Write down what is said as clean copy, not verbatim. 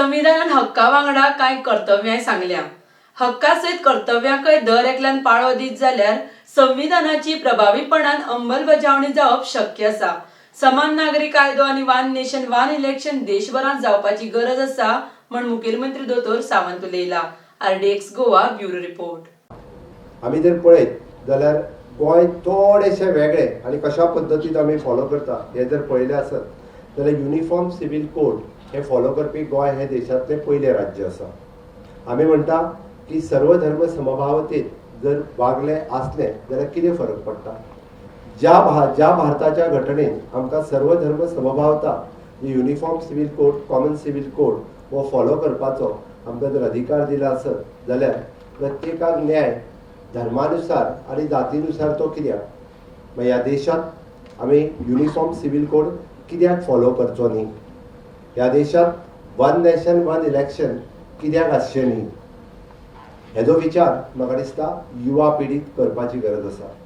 संविधानान hakka वांगडा कांय कर्तव्यां सांगल्या. हक्का सयत कर्तव्यांकय दर एकल्यान पाळो दीत जाल्यार संविधानाची प्रभावीपणान अंमलबजावणी जावप शक्य आसा. समान नागरी कायदो आनी वन नेशन वन इलेक्शन देशभरात जावपाची गरज आसा म्हण मुखेलमंत्री दोतोर सावंत उलयला. RDX Goa bureau report. आमी जर पळयत जाल्यार गोंय थोडेशें वेगळें आनी कशा पद्दतीन आमी फॉलो करता हे जर पळयलें आसत जाल्यार युनिफॉर्म सिवील कोड हे फॉलो करपी गोंय हे देशांतलें पयलें राज्य आसा. आमी म्हणटा की सर्व धर्म समभावतेत जर वागले आसले जाल्यार कितें फरक पडटा. ज्या भारताच्या घटनेन आमकां सर्व धर्म समभावता uniform civil code common civil code हो फॉलो करपाचो आमकां जर अधिकार दिला आसत जाल्यार प्रत्येकाक न्याय धर्मानुसार आनी जातीनुसार तो कित्याक. मागीर ह्या देशांत आमी युनिफॉर्म सिवील कोड कित्याक फॉलो करचो न्ही. ह्या देशांत वन नेशन वन इलेक्शन कित्याक आसचें न्ही हेजो विचार म्हाका दिसता युवा पिढीक करपाची गरज आसा.